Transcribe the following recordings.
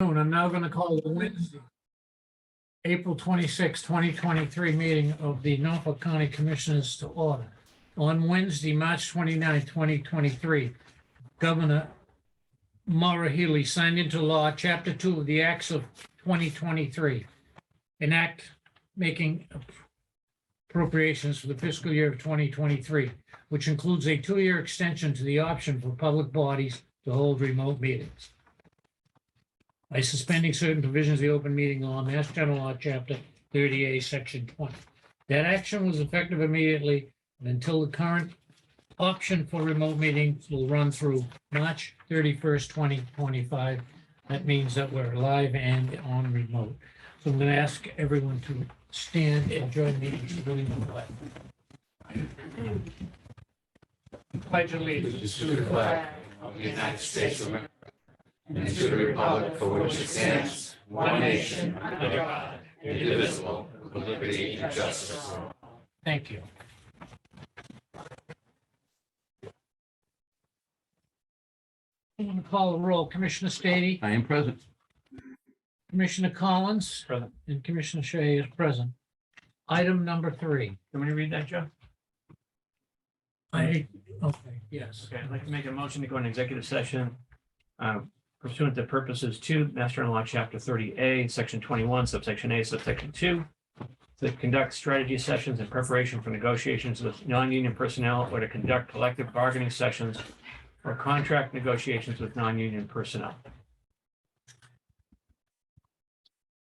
I'm now going to call the Wednesday, April 26, 2023 meeting of the Norfolk County Commissioners to order. On Wednesday, March 29, 2023, Governor Maura Healey signed into law Chapter 2 of the Acts of 2023, an act making appropriations for the fiscal year of 2023, which includes a 2-year extension to the option for public bodies to hold remote meetings by suspending certain provisions of the open meeting law, Mass General Law, Chapter 30A, Section 20. That action was effective immediately and until the current option for remote meetings will run through March 31st, 2025. That means that we're live and on remote. So I'm going to ask everyone to stand and join me in saluting the flag. Pledge allegiance to the flag of the United States of America and to the republic for which it stands, one nation, under God, indivisible, with liberty and justice for all. Thank you. I'm going to call the roll. Commissioner Stady, I am present. Commissioner Collins, Present. and Commissioner Shea is present. Item number 3. Can we read that, Joe? Okay, yes. Okay, I'd like to make a motion to go into executive session pursuant to purposes 2, Mass General Law, Chapter 30A, Section 21, subsection A, subsection 2, to conduct strategy sessions in preparation for negotiations with non-union personnel or to conduct collective bargaining sessions or contract negotiations with non-union personnel.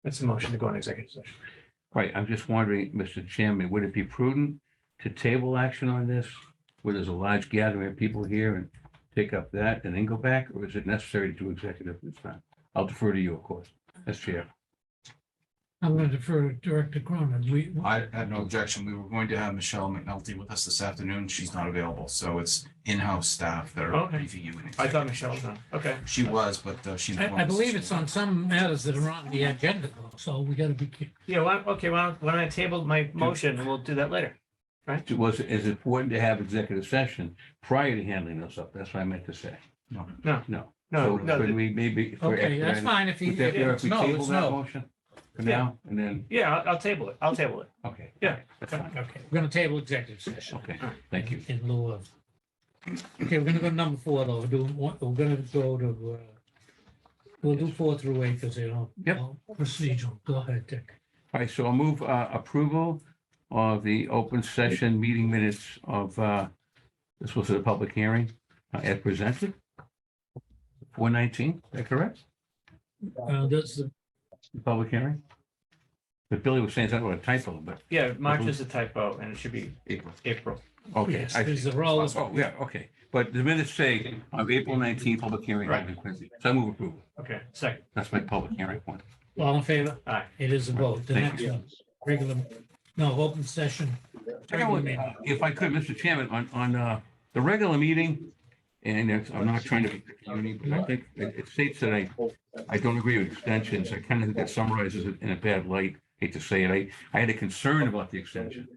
That's the motion to go into executive session. Right, I'm just wondering, Mr. Chairman, would it be prudent to table action on this where there's a large gathering of people here and take up that and then go back, or is it necessary to do executive this time? I'll defer to you, of course, as chair. I'm going to defer to Director Cronin. I had no objection. We were going to have Michelle McNulty with us this afternoon. She's not available. So it's in-house staff that are Okay. briefing you. I thought Michelle was on. Okay. She was, but she. I believe it's on some matters that are on the agenda, though, so we got to be. Yeah, why don't I table my motion and we'll do that later? Is it important to have executive session prior to handling those up? That's what I meant to say. No. No. No, So no. could we maybe? Okay, that's fine if you, Would that be all right if we no, table it's that no. motion for now and then, Yeah, I'll table it. I'll table it. okay. Yeah. That's fine. Okay, we're going to table executive session. Okay, thank you. In lieu of. Okay, we're going to go to number 4, though. We're going to go to, we'll do 4 through 8 because they don't. Yep. Procedural. Go ahead, Dick. All right, so I'll move approval of the open session meeting minutes of, this was a public hearing as presented. 4/19, is that correct? That's the, The public hearing? But Billy was saying something about a typo, but, Yeah, March is a typo and it should be April. April. okay. yes, I there's see. the roll. Oh, yeah, okay. But the minutes say of April 19th, public hearing. Right. So I move approval. Okay, second. That's my public hearing one. All in favor? Aye. It is a vote. The Thank next you. one, regular, no, open session. If I could, Mr. Chairman, on the regular meeting, and I'm not trying to be unique, but I think it states that I don't agree with extensions. I kind of think that summarizes it in a bad light. Hate to say it. I had a concern about the extension.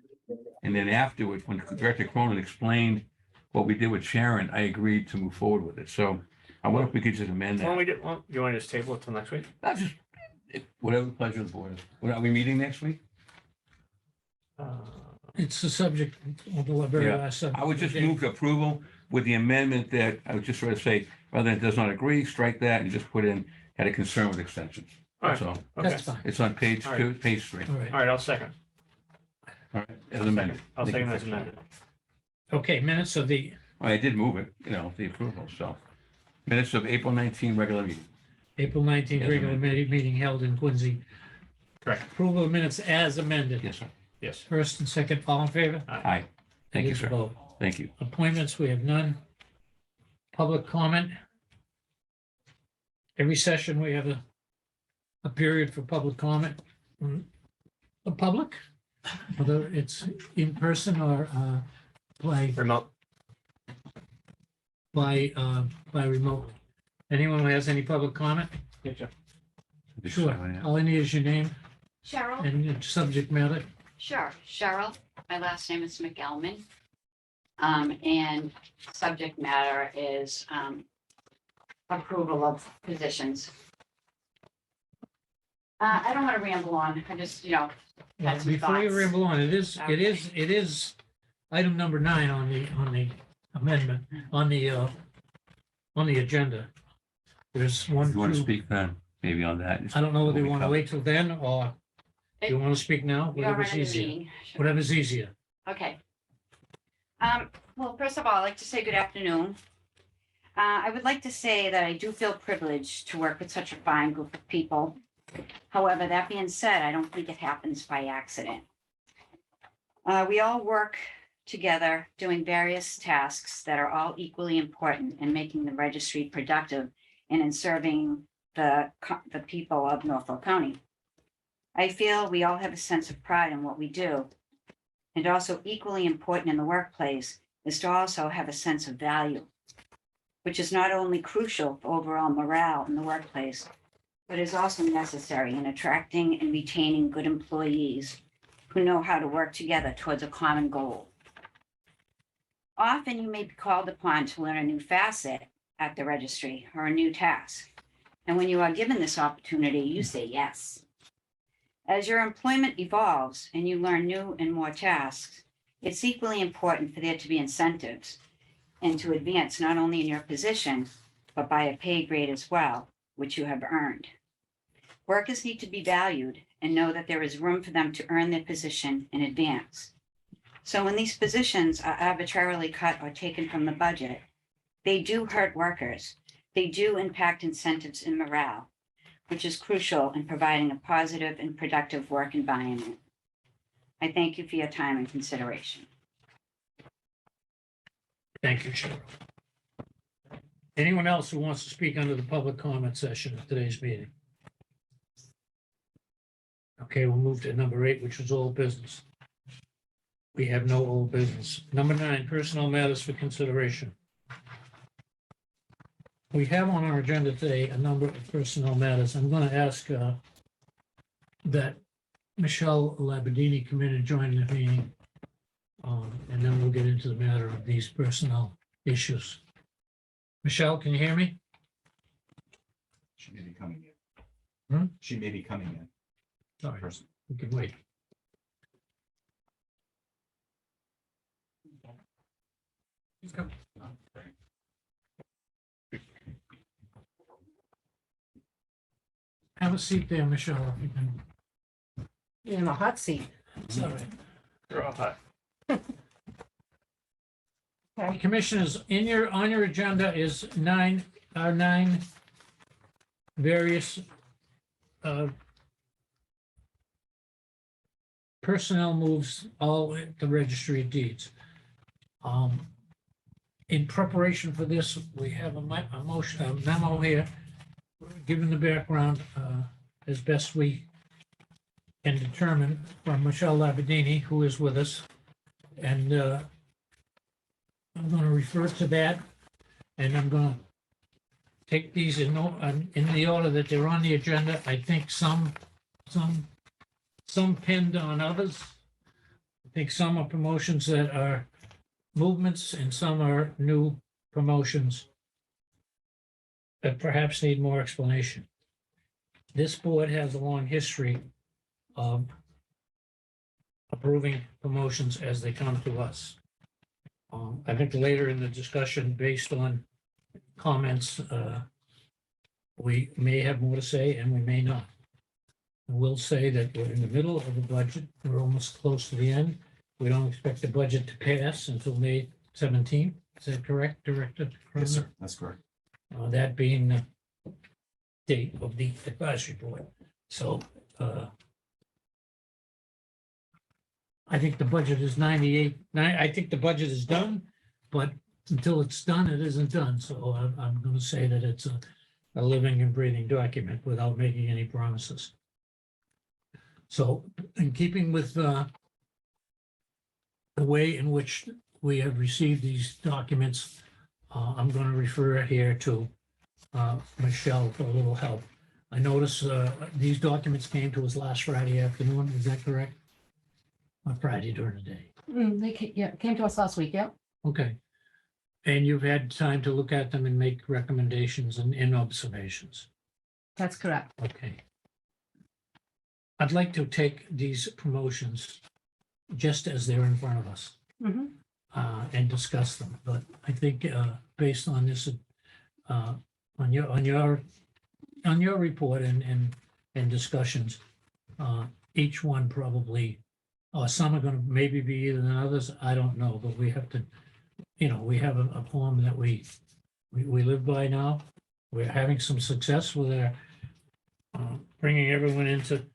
And then afterwards, when Director Cronin explained what we did with Sharon, I agreed to move forward with it. So I wonder if we could just amend Well, that. you want to just table it till next week? Not just, whatever the pleasure of the board is. Are we meeting next week? It's the subject of the very Yeah. last subject. I would just move to approval with the amendment that I would just sort of say, rather than does not agree, strike that and just put in, had a concern with extensions. That's all. Okay, That's fine. It's on page All 2, page 3. All right. all right, I'll second. All right, as amended. I'll Thank you second for as amended. Okay, minutes of the Well, I did move it, the approval, so. Minutes of April 19 regular meeting. April 19th As regular meeting held in Quincy. Correct. Approval of minutes as amended. Yes, sir. Yes. First and second, all in favor? Aye. Thank It you, is a sir. vote. Thank you. Appointments, we have none. Public comment. Every session, we have a period for public comment. The public, whether it's in person or by Remote. remote. Anyone who has any public comment? Yeah, Joe. Sure. All I need is your name Cheryl, and your subject matter. sure, Cheryl, my last name is McElman. And subject matter is approval of positions. I don't want to ramble on. I just, Well, had some before you thoughts. ramble on, it is item number 9 on the amendment, on the agenda. There's If one, you want to two, speak then, maybe on that. I don't know whether you want to Before we wait till then, or you want to speak now, You're whatever's running the easier, meeting. Sure. whatever's easier. Okay. Well, first of all, I'd like to say good afternoon. I would like to say that I do feel privileged to work with such a fine group of people. However, that being said, I don't think it happens by accident. We all work together doing various tasks that are all equally important in making the registry productive and in serving the people of Norfolk County. I feel we all have a sense of pride in what we do. And also equally important in the workplace is to also have a sense of value, which is not only crucial for overall morale in the workplace, but is also necessary in attracting and retaining good employees who know how to work together towards a common goal. Often you may be called upon to learn a new facet at the registry or a new task. And when you are given this opportunity, you say yes. As your employment evolves and you learn new and more tasks, it's equally important for there to be incentives and to advance not only in your position, but by a pay grade as well, which you have earned. Workers need to be valued and know that there is room for them to earn their position and advance. So when these positions are arbitrarily cut or taken from the budget, they do hurt workers. They do impact incentives and morale, which is crucial in providing a positive and productive work environment. I thank you for your time and consideration. Thank you, Cheryl. Anyone else who wants to speak under the public comment session of today's meeting? Okay, we'll move to number 8, which was old business. We have no old business. Number 9, personnel matters for consideration. We have on our agenda today a number of personnel matters. I'm going to ask that Michelle Labadini come in and join the meeting. And then we'll get into the matter of these personnel issues. Michelle, can you hear me? She may be coming in. Hmm? She may be coming in. Sorry, Person. we can wait. Have a seat there, Michelle, if you can. You're in the hot seat. It's all right. You're all hot. Commissioners, on your agenda is 9 various personnel moves, all at the registry of deeds. In preparation for this, we have a memo here, given the background as best we can determine from Michelle Labadini, who is with us. And I'm going to refer to that, and I'm going to take these in the order that they're on the agenda. I think some pinned on others. I think some are promotions that are movements, and some are new promotions that perhaps need more explanation. This board has a long history of approving promotions as they come to us. I think later in the discussion, based on comments, we may have more to say and we may not. We'll say that we're in the middle of the budget. We're almost close to the end. We don't expect the budget to pass until May 17th. Is that correct, Director? Yes, sir. That's correct. That being the date of the advisory board. So I think the budget is 98. I think the budget is done, but until it's done, it isn't done. So I'm going to say that it's a living and breathing document without making any promises. So in keeping with the way in which we have received these documents, I'm going to refer here to Michelle for a little help. I notice these documents came to us last Friday afternoon. Is that correct? Or Friday during the day? Came to us last week, yeah. Okay. And you've had time to look at them and make recommendations and observations. That's correct. Okay. I'd like to take these promotions just as they're in front of us Mhm. and discuss them. But I think based on this, on your report and discussions, each one probably, or some are going to maybe be either than others. I don't know, but we have to, we have a form that we live by now. We're having some success with our bringing everyone into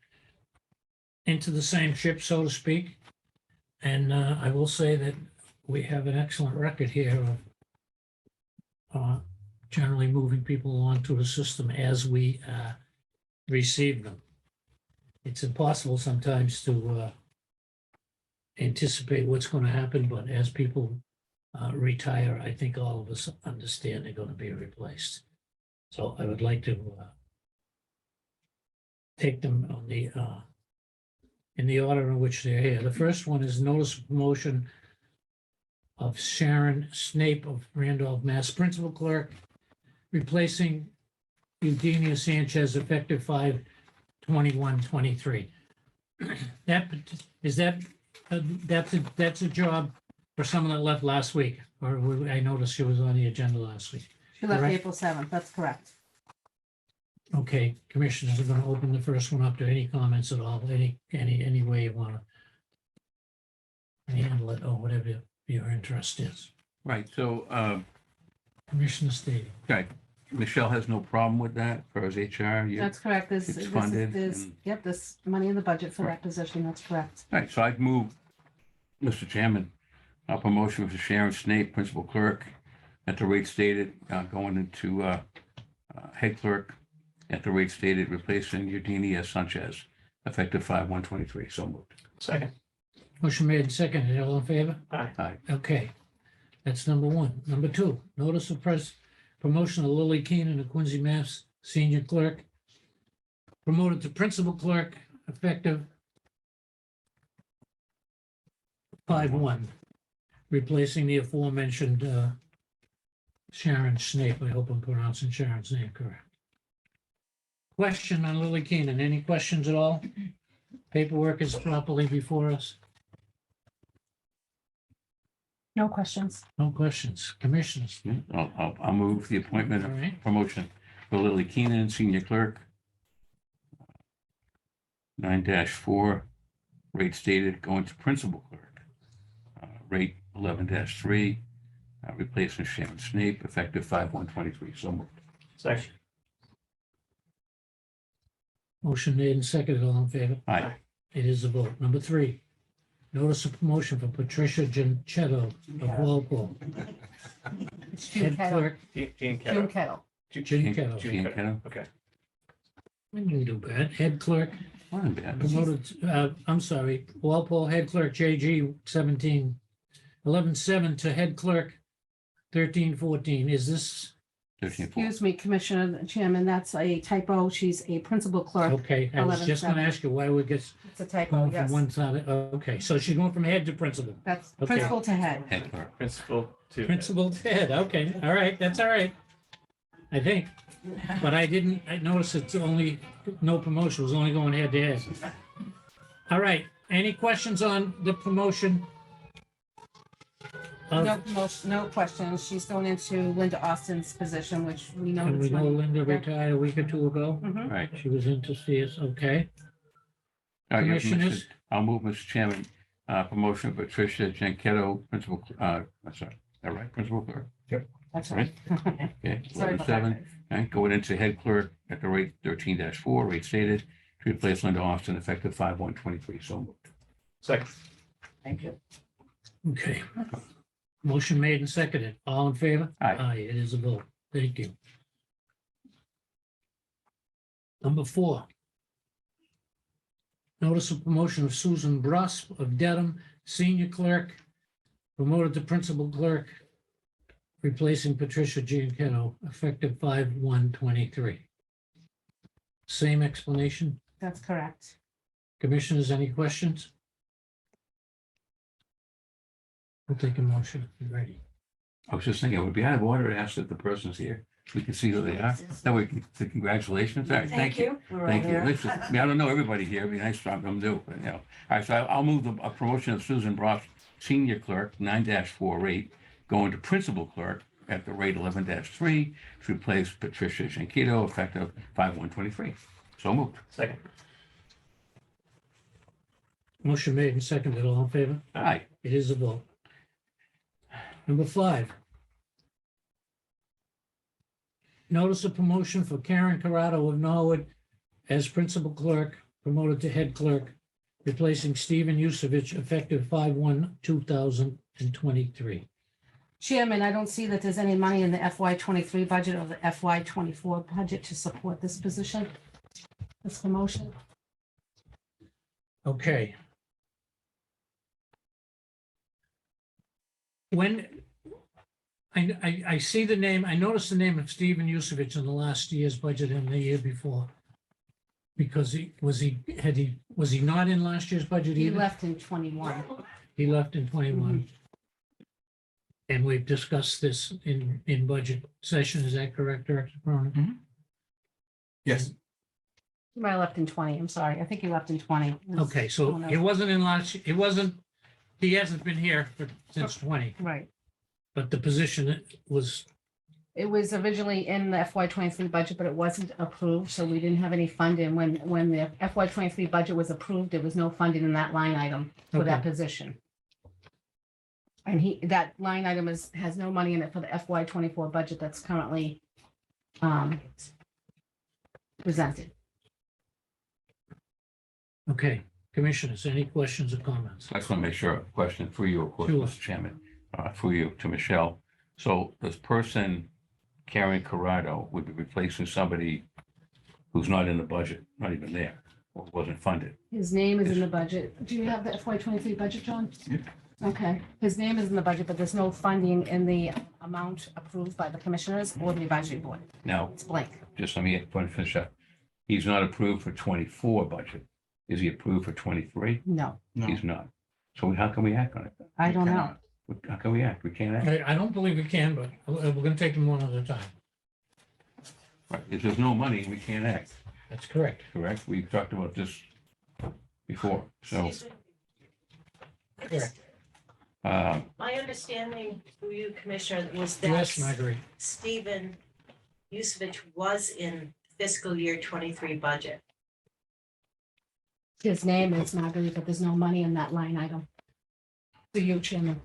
the same ship, so to speak. And I will say that we have an excellent record here of generally moving people along to the system as we receive them. It's impossible sometimes to anticipate what's going to happen, but as people retire, I think all of us understand they're going to be replaced. So I would like to take them on in the order in which they're here. The first one is notice of promotion of Sharon Snape of Randolph, Mass. Principal Clerk, replacing Eugenia Sanchez effective 5/21/23. That's a job for someone that left last week, or I noticed she was on the agenda last week. She left Correct. April 7th. That's correct. Okay, commissioners are going to open the first one up to any comments at all, any way you want to handle it, or whatever your interest is. Right, so, Commissioner Stady. okay, Michelle has no problem with that for his HR? That's correct. it's funded and- Yep, there's money in the budget for that position. That's correct. All right, so I'd move, Mr. Chairman, a promotion for Sharon Snape, Principal Clerk, at the rate stated, going into Head Clerk at the rate stated, replacing Eugenia Sanchez, effective 5/1/23. So moved. Second. Motion made and seconded. All in favor? Aye. Okay, that's number one. Number two, notice of promotion of Lily Keenan of Quincy, Mass. Senior Clerk, promoted to Principal Clerk, effective 5/1, replacing the aforementioned Sharon Snape. I hope I'm pronouncing Sharon's name correct. Question on Lily Keenan. Any questions at all? Paperwork is properly before us. No questions. No questions. Commissioners. Yeah, I'll move the appointment All of right. promotion for Lily Keenan, Senior Clerk. 9-4, rate stated, going to Principal Clerk. Rate 11-3, replacing Sharon Snape, effective 5/1/23. So moved. Second. Motion made and seconded. All in favor? Aye. It is a vote. Number three, notice of promotion for Patricia Gianchetto of Walpole, It's June head Kettle. clerk. Gene June Kettle. Kettle. Gianchetto. Jean Kettle. Okay. We didn't do bad. Head clerk, Wasn't bad. promoted, I'm sorry, Walpole head clerk JG 11/7 to head clerk 13/14. Is this 13-4. Excuse me, Commissioner Chairman, that's a typo. She's a principal clerk. okay? I was just going to 11/7. ask you why we get It's a typo, going from yes. one side. Okay, so she's going from head to principal. That's Okay. principal to head. Head Clerk. Principal to. Principal to head. Okay, all right, that's all right. I think. But I noticed it's only, no promotion, it was only going head to head. All right, any questions on the promotion? No questions. She's going into Linda Austin's position, which we know. And we it's know money. Linda retired a week or two ago. Mhm. All right. She was in to see us, okay? All right, yes, Commissioners? I'll move, Mr. Chairman, promotion of Patricia Gianchetto, Principal, I'm sorry, all right, Principal Clerk. That's right. Okay, Sorry about that. 11/7, and going into Head Clerk at the rate 13-4, rate stated, to replace Linda Austin, effective 5/1/23. So moved. Second. Thank you. Okay. Motion made and seconded. All in favor? Aye. Aye, it is a vote. Thank you. Number four. Notice of promotion of Susan Bruss of Dedham, Senior Clerk, promoted to Principal Clerk, replacing Patricia Gianchetto, effective 5/1/23. Same explanation. That's correct. Commissioners, any questions? We'll take a motion. if you're ready. I was just thinking, it would be out of order to ask if the person's here. we can see who they are. That way, we can say congratulations. All right, thank you. We're all Thank you. there. Listen, I mean, I don't know everybody here. It'd be nice to I'm new, but, you know. All right, so I'll move a promotion of Susan Bross, senior clerk, 9-4 rate, going to principal clerk at the rate 11-3 to replace Patricia Janquito, effective 5/1/23. So moved. Second. Motion made and seconded. All in favor? Aye. It is a vote. Number 5. Notice of promotion for Karen Corrado of Norwood as principal clerk, promoted to head clerk, replacing Stephen Yusevich, effective 5/1/2023. Chairman, I don't see that there's any money in the FY23 budget or the FY24 budget to support this position, this promotion. Okay. When I see the name, I noticed the name of Stephen Yusevich in the last year's budget and the year before. Because was he not in last year's budget He either? left in 21. He left in 21. And we've discussed this in budget session. Is that correct, Director Cronin? Yes, He might have left in 20. I'm sorry. I think he left in 20. Okay, so Oh, no. it wasn't in last, he hasn't been here since 20, Right. but the position was, It was originally in the FY23 budget, but it wasn't approved, so we didn't have any funding. When the FY23 budget was approved, there was no funding in that line item for that Okay. position. And that line item has no money in it for the FY24 budget that's currently presented. okay. Commissioners, any questions or comments? I just want to make sure, a question for you, of course, Sure. Mr. Chairman, for you, to Michelle. So this person, Karen Corrado, would be replacing somebody who's not in the budget, not even there, or wasn't funded. His name is in the budget. Do you have the FY23 budget, John? Yep. Okay, his name is in the budget, but there's no funding in the amount approved by the commissioners or the advisory board. Now, It's blank. just let me finish up. He's not approved for 24 budget. Is he approved for 23? No, no. He's not. So how can we act on it? I we don't know. cannot. How can we act? We can't act. I don't believe we can, but we're going to take them one at a time. Right. If there's no money, we can't act, That's correct. correct? We've talked about this before, so. Excuse me. Correct. My understanding through you, Commissioner, was Yes, that Marguerite. Stephen Yusevich was in fiscal year 23 budget. His name is Marguerite, but there's no money in that line item. To you, Chairman.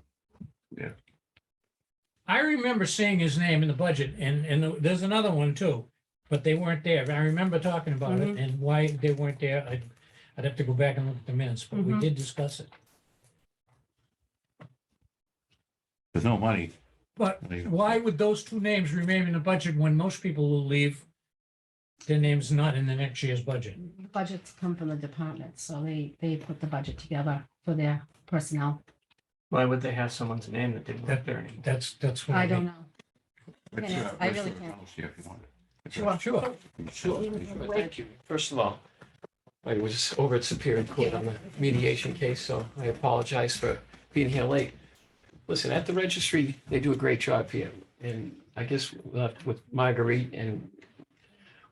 I remember seeing his name in the budget, and there's another one too, but they weren't there. I remember talking about it and why they weren't there. I'd have to go back and look at the minutes, but we Mhm. did discuss it. There's no money. But why would those two names remain in the budget when most people will leave? Their name's not in the next year's budget. Budgets come from the department, so they put the budget together for their personnel. Why would they have someone's name that didn't work there anymore? That's what I I don't mean. know. I really can't. If you want it. Sure. Sure. Sure. Thank you. First of all, I was over at Superior Court on the mediation case, so I apologize for being here late. Listen, at the registry, they do a great job here. And I guess we'll have with Marguerite, and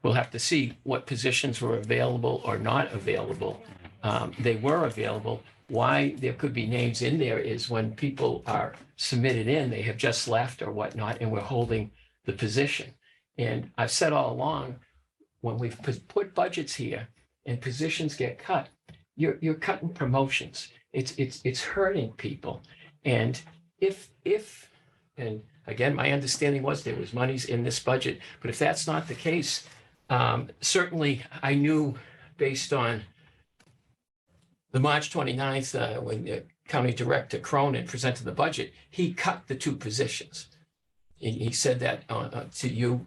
we'll have to see what positions were available or not available. They were available. Why there could be names in there is when people are submitted in, they have just left or whatnot, and we're holding the position. And I've said all along, when we've put budgets here and positions get cut, you're cutting promotions. It's hurting people. And if, and again, my understanding was there was monies in this budget, but if that's not the case, certainly I knew based on the March 29th, when the County Director Cronin presented the budget, he cut the two positions. He said that to you,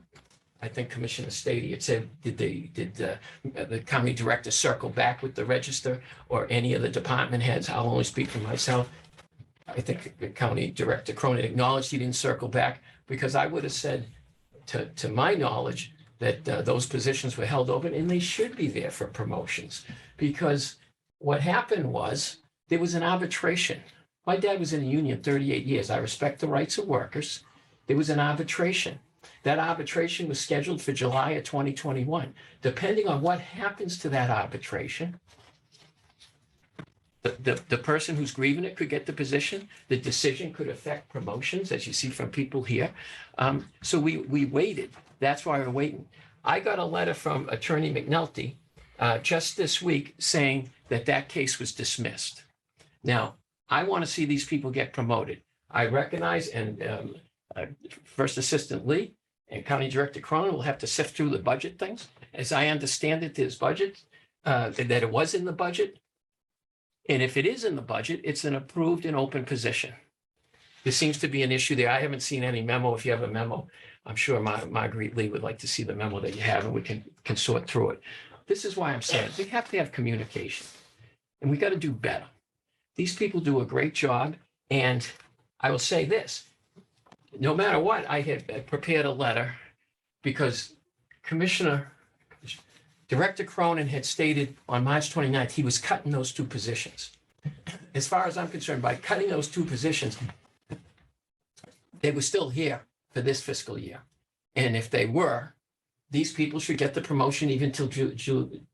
I think Commissioner Stady had said, did the County Director circle back with the Register or any of the department heads? I'll only speak for myself. I think the County Director Cronin acknowledged he didn't circle back, because I would have said, to my knowledge, that those positions were held open and they should be there for promotions. Because what happened was there was an arbitration. My dad was in the union 38 years. I respect the rights of workers. There was an arbitration. That arbitration was scheduled for July of 2021. Depending on what happens to that arbitration, the person who's grieving it could get the position. The decision could affect promotions, as you see from people here. So we waited. That's why we're waiting. I got a letter from Attorney McNulty just this week saying that that case was dismissed. Now, I want to see these people get promoted. I recognize, and First Assistant Lee and County Director Cronin will have to sift through the budget things. As I understand it, there's budget, that it was in the budget. And if it is in the budget, it's an approved and open position. There seems to be an issue there. I haven't seen any memo. If you have a memo, I'm sure Marguerite Lee would like to see the memo that you have, and we can sort through it. This is why I'm saying we have to have communication, and we got to do better. These people do a great job, and I will say this: no matter what, I had prepared a letter because Director Cronin had stated on March 29th, he was cutting those two positions. As far as I'm concerned, by cutting those two positions, they were still here for this fiscal year. And if they were, these people should get the promotion even till June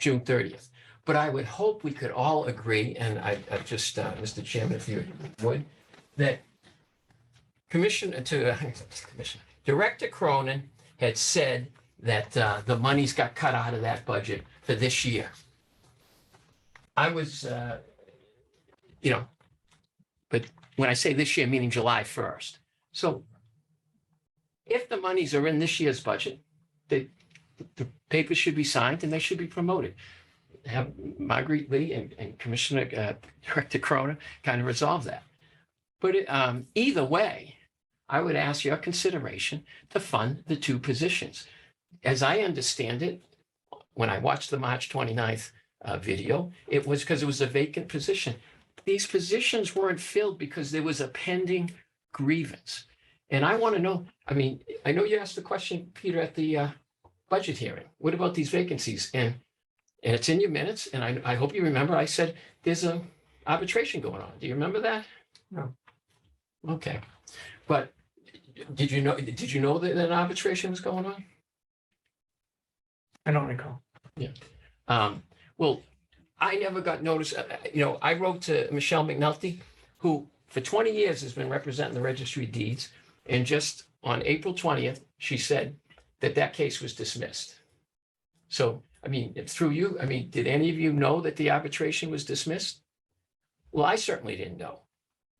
30th. But I would hope we could all agree, and I just, Mr. Chairman, if you would, that Director Cronin had said that the monies got cut out of that budget for this year. I was, but when I say this year, meaning July 1st. So if the monies are in this year's budget, the papers should be signed and they should be promoted. Have Marguerite Lee and Commissioner Director Cronin kind of resolve that. But either way, I would ask your consideration to fund the two positions. As I understand it, when I watched the March 29th video, it was because it was a vacant position. These positions weren't filled because there was a pending grievance. And I want to know, I mean, I know you asked the question, Peter, at the budget hearing. What about these vacancies? And it's in your minutes, and I hope you remember, I said there's a arbitration going on. Do you remember that? No. Okay. But did you know that an arbitration was going on? I don't recall. Well, I never got notice. I wrote to Michelle McNulty, who for 20 years has been representing the Registry of Deeds. And just on April 20th, she said that case was dismissed. So, I mean, through you, I mean, did any of you know that the arbitration was dismissed? Well, I certainly didn't know.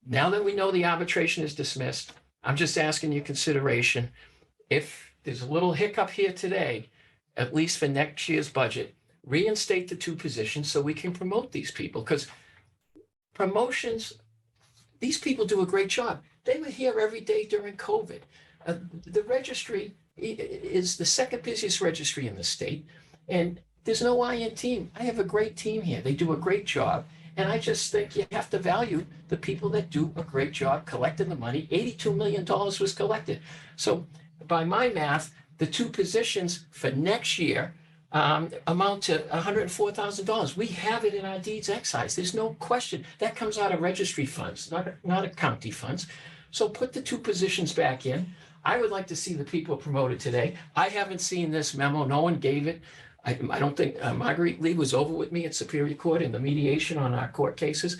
Now that we know the arbitration is dismissed, I'm just asking your consideration. If there's a little hiccup here today, at least for next year's budget, reinstate the two positions so we can promote these people, because promotions, these people do a great job. They were here every day during COVID. The registry is the second busiest registry in the state, and there's no IN team. I have a great team here. They do a great job. And I just think you have to value the people that do a great job collecting the money. $82 million was collected. So by my math, the two positions for next year amount to $104,000. We have it in our deeds excise. There's no question. That comes out of registry funds, not county funds. So put the two positions back in. I would like to see the people promoted today. I haven't seen this memo. No one gave it. I don't think Marguerite Lee was over with me at Superior Court in the mediation on our court cases.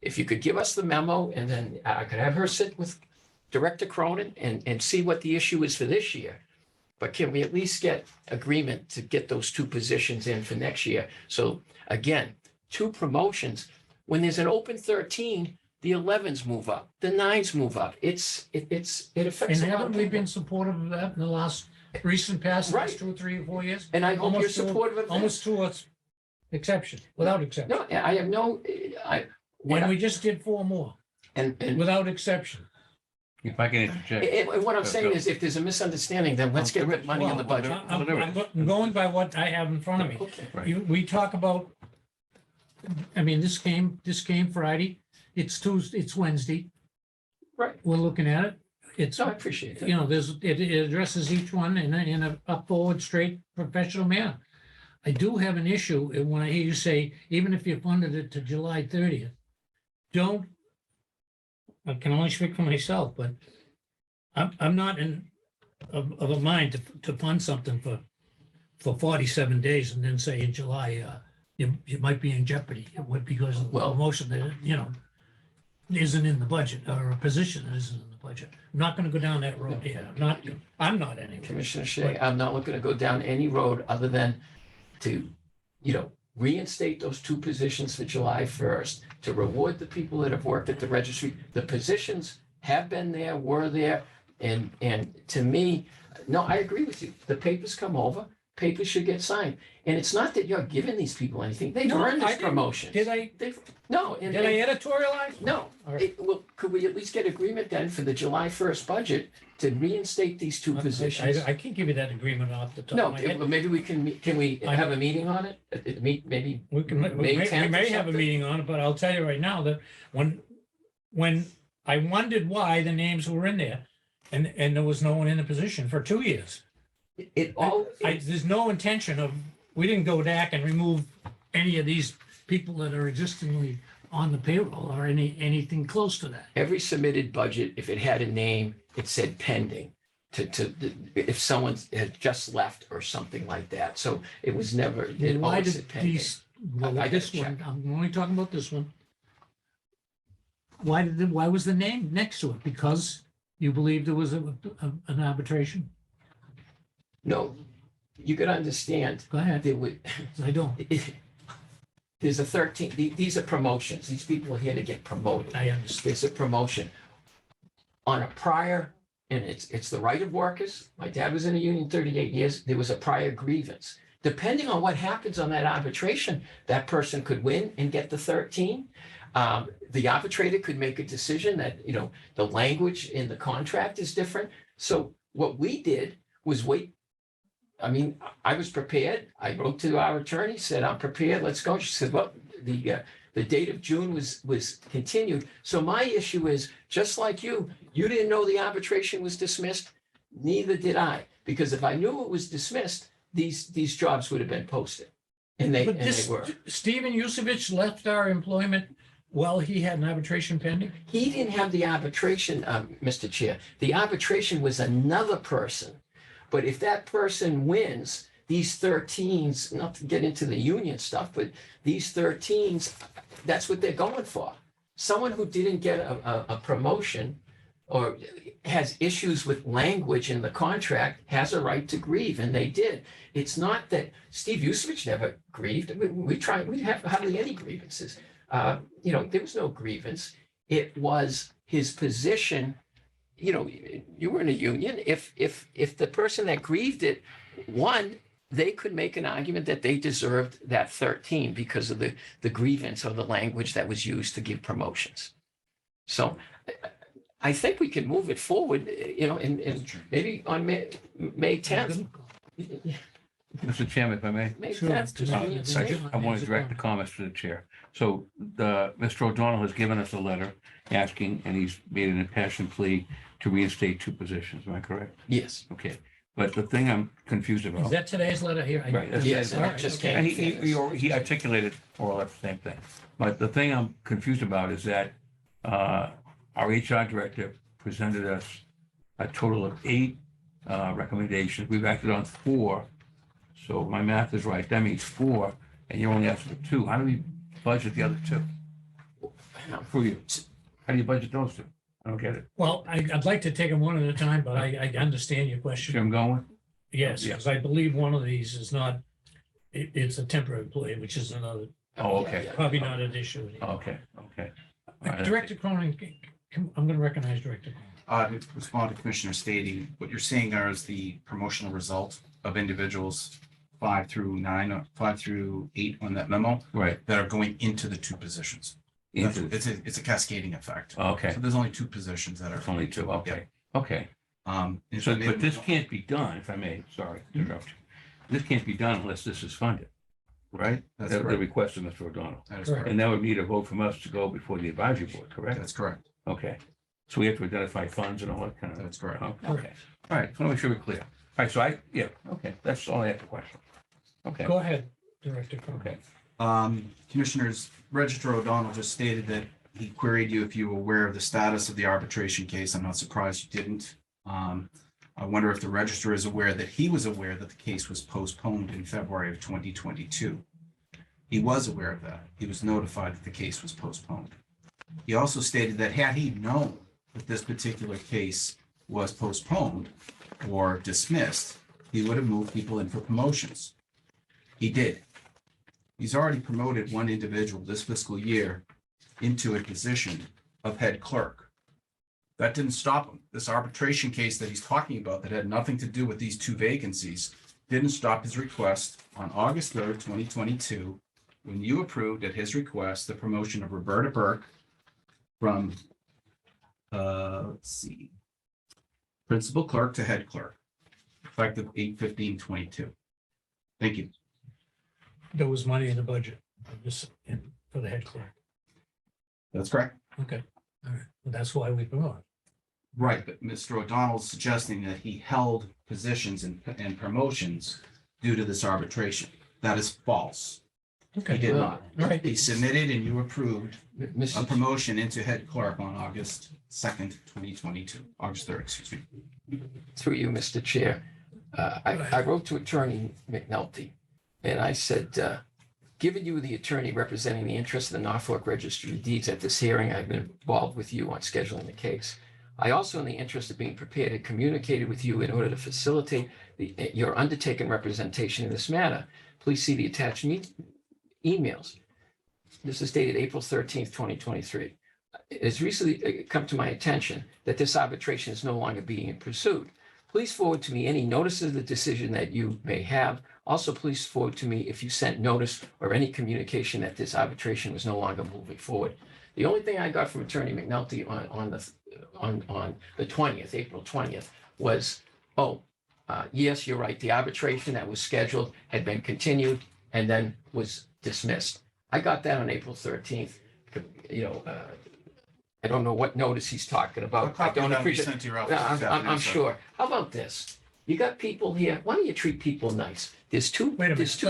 If you could give us the memo, and then I could have her sit with Director Cronin and see what the issue is for this year. But can we at least get agreement to get those two positions in for next year? So again, two promotions. When there's an open 13, the 11s move up, the 9s move up. It affects. And a lot of haven't we people. been supportive of that in the last recent past, Right. last 2 or 3 or 4 years? And I hope you're Almost to- supportive of that. Almost to a exception, without exception. No, I have no, And we just did 4 more, and without exception. If I can interject. And what I'm saying is, if there's a misunderstanding, then let's get the money in the budget. I'm going by what I have in front of me. Okay. Right. We talk about, I mean, this came Friday. It's Tuesday, it's Wednesday. Right. We're looking at it. It's, So I appreciate that. it addresses each one in a forward, straight, professional manner. I do have an issue when I hear you say, even if you funded it to July 30th, I can only speak for myself, but I'm not in of a mind to fund something for 47 days and then say in July, you might be in jeopardy because of the Well- motion that, isn't in the budget or a position that isn't in the budget. I'm not going to go down that road here. I'm not anyway. Commissioner Shea, I'm not looking to go down any road other than to, reinstate those two positions for July 1st, to reward the people that have worked at the registry. The positions have been there, were there, and to me, no, I agree with you. The papers come over, papers should get signed. And it's not that you're giving these people anything. They've No, earned I this didn't. promotion. Did I No, and editorialize? no. All right. Well, could we at least get agreement then for the July 1st budget to reinstate these two positions? I can't give you that agreement off the top No, of my head. well, maybe can we I- have a meeting on it? Maybe We May 10th or may have a something? meeting on it, but I'll tell you right now that when I wondered why the names were in there and there was no one in the position for 2 years. it all, There's no intention of, we didn't go back and remove any of these people that are existingly on the payroll or anything close to that. every submitted budget, if it had a name, it said pending if someone had just left or something like that. So it was never, it Why always did said pending. these, well, I gotta this one, check. I'm only talking about this one. Why was the name next to it? Because you believed there was an arbitration? No, you could understand, Go ahead. there would, I don't. there's a 13, these are promotions. These people are here to get promoted. I understand. It's a promotion. On a prior, and it's the right of workers. My dad was in a union 38 years. There was a prior grievance. Depending on what happens on that arbitration, that person could win and get the 13. The arbitrator could make a decision that, the language in the contract is different. So what we did was wait. I mean, I was prepared. I wrote to our attorney, said, I'm prepared, let's go. She said, well, the date of June was continued. So my issue is, just like you didn't know the arbitration was dismissed, neither did I. Because if I knew it was dismissed, these jobs would have been posted. And they But this, were. Stephen Yusevich left our employment while he had an arbitration pending? He didn't have the arbitration, Mr. Chair. The arbitration was another person. But if that person wins, these 13s, not to get into the union stuff, but these 13s, that's what they're going for. Someone who didn't get a promotion or has issues with language in the contract has a right to grieve, and they did. It's not that Steve Yusevich never grieved. We have hardly any grievances. There was no grievance. It was his position. You were in a union. If the person that grieved it won, they could make an argument that they deserved that 13 because of the grievance or the language that was used to give promotions. So I think we can move it forward, and maybe on May 10th. Mr. Chairman, if I may. May Sure. 10th, just reinstate. I want to direct the comments to the chair. So Mr. O'Donnell has given us a letter asking, and he's made an impassioned plea to reinstate two positions. Am I correct? Yes. Okay. But the thing I'm confused Is about, that today's letter here? Right, that's- Yes, All and it right, just okay. came. and he articulated more or less the same thing. But the thing I'm confused about is that our HR director presented us a total of 8 recommendations. We've acted on 4. So if my math is right, that means 4, and you're only asking for 2. How do we budget the other 2 for you? How do you budget those 2? I don't get it. Well, I'd like to take them one at a time, but I understand your See question. where I'm going with? Yes, Yeah. because I believe one of these is not, it's a temporary employee, which is another, Oh, okay. probably not an issue. Okay, okay. All right. Director Cronin, I'm going to recognize Director Cronin. To respond to Commissioner Stady, what you're seeing there is the promotional result of individuals 5 through 8 on that memo Right. that are going into the 2 positions. Into- It's a cascading effect. Okay, So there's only 2 positions that are. it's only 2, okay, okay. And So, so but this can't be done, if I may, sorry to interrupt you. This can't be done unless this is funded, right? That's The correct. request of Mr. O'Donnell. That is Correct. correct. And that would need a vote from us to go before the advisory board, correct? That's correct. Okay. So we have to identify funds and all that kind of. That's correct. Okay, all right, just want to make sure we're clear. All right, so okay, that's all I have for question. Okay, Go ahead, Director Cronin. okay. Commissioners, Registrar O'Donnell just stated that he queried you if you were aware of the status of the arbitration case. I'm not surprised you didn't. I wonder if the registrar is aware that he was aware that the case was postponed in February of 2022. He was aware of that. He was notified that the case was postponed. He also stated that had he known that this particular case was postponed or dismissed, he would have moved people in for promotions. He did. He's already promoted one individual this fiscal year into a position of head clerk. That didn't stop him. This arbitration case that he's talking about that had nothing to do with these two vacancies didn't stop his request on August 3rd, 2022, when you approved at his request the promotion of Roberta Burke from, let's see, principal clerk to head clerk, effective 8/15/22. Thank you. There was money in the budget for the head clerk. That's correct. Okay, all right. Well, that's why we promoted. Right, but Mr. O'Donnell's suggesting that he held positions and promotions due to this arbitration. That is false. Okay. He did not. All right. He submitted and you approved a Mr. promotion into head clerk on August 2nd, 2022, August 3rd, excuse me. Through you, Mr. Chair, I wrote to Attorney McNulty, and I said, given you the attorney representing the interest of the Norfolk Registry of Deeds at this hearing, I've been involved with you on scheduling the case. I also, in the interest of being prepared, had communicated with you in order to facilitate your undertaken representation in this matter. Please see the attached emails. This is dated April 13th, 2023. It has recently come to my attention that this arbitration is no longer being pursued. Please forward to me any notices of the decision that you may have. Also, please forward to me if you sent notice or any communication that this arbitration was no longer moving forward. The only thing I got from Attorney McNulty on the 20th, April 20th, was, yes, you're right. The arbitration that was scheduled had been continued and then was dismissed. I got that on April 13th. I don't know what notice he's talking about. I don't appreciate. I'm sure. How about this? You got people here. Why don't you treat people nice? There's two. Wait a minute, There's two.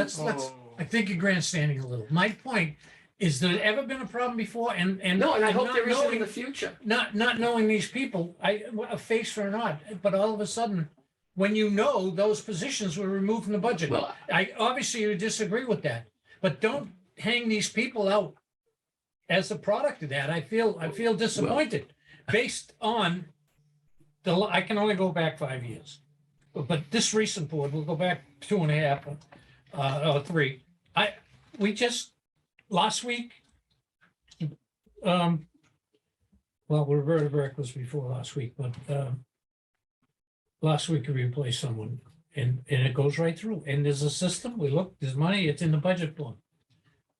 I think you're grandstanding a little. My point is, there ever been a problem before? And No, and I hope not there isn't in knowing- the future. Not knowing these people, a face or not, but all of a sudden, when you know those positions were removed from the budget. Well, I obviously you disagree with that, but don't hang these people out as a product of that. I feel disappointed based on I can only go back 5 years. But this recent board, we'll go back 2.5 or 3. We just last week, well, Roberta Burke was before last week, but last week we replaced someone and it goes right through. And there's a system. We look, there's money, it's in the budget book.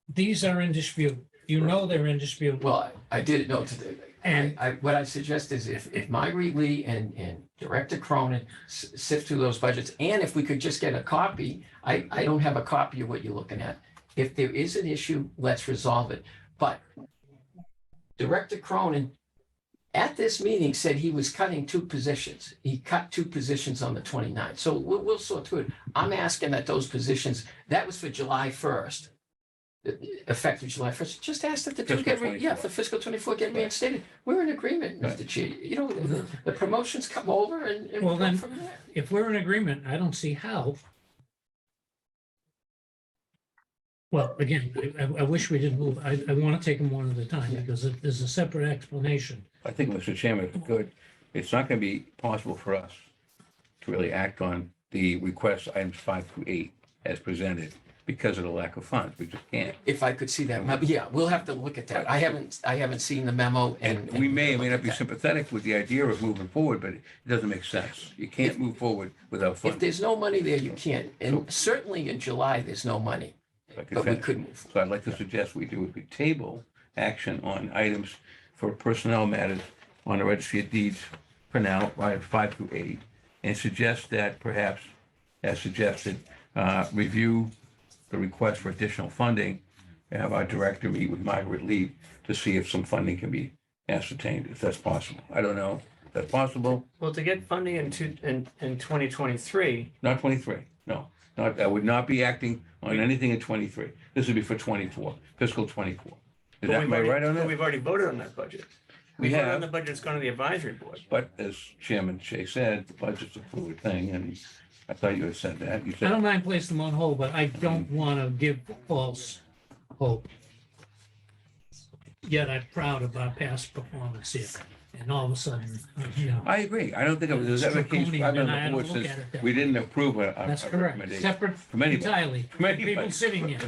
These are in dispute. You know they're in dispute. Well, I did know today. And- What I suggest is if Marguerite Lee and Director Cronin sift through those budgets, and if we could just get a copy, I don't have a copy of what you're looking at. If there is an issue, let's resolve it. But Director Cronin at this meeting said he was cutting 2 positions. He cut 2 positions on the 29th. So we'll sort through it. I'm asking that those positions, that was for July 1st. Effective July 1st, just ask that the two Fiscal get, 24. for fiscal 24 get reinstated. We're in agreement, Mr. Chair. The promotions come over and Well, we go then- from there. If we're in agreement, I don't see how. Well, again, I wish we didn't move. I want to take them one at a time because there's a separate explanation. I think, Mr. Chairman, if we could, it's not going to be possible for us to really act on the request items 5 through 8 as presented because of the lack of funds. We just can't. If I could see that, yeah, we'll have to look at that. I haven't seen the memo And we may or may not be look at that. sympathetic with the idea of moving forward, but it doesn't make sense. You can't move forward without If funds. there's no money there, you can't. And certainly in July, there's no money, Like I but we said. could move. So I'd like to suggest we table action on items for personnel matters on the registry of deeds for now, right, 5 through 8, and suggest that perhaps, as suggested, review the request for additional funding, and have our director meet with Margaret Lee to see if some funding can be ascertained, if that's possible. I don't know if that's possible. Well, to get funding in 2023, Not 23, no. Not, I would not be acting on anything in 23. This would be for 24, fiscal 24. Is that, am I right on that? We've already voted on that budget. We voted on have. the budget, it's going to the advisory board. But as Chairman Shea said, the budget's a fluid thing, and I thought you had said that. You I said, don't mind placing them on hold, but I don't want to give false hope. Yet I'm proud of our past performance here. And all of a sudden, you know, I agree. I don't think it was ever a case, Draconian, I've been and I on the had to board look since at it that we way. didn't approve a that's a correct. recommendation. Separate From anybody. entirely. From anybody. People sitting here,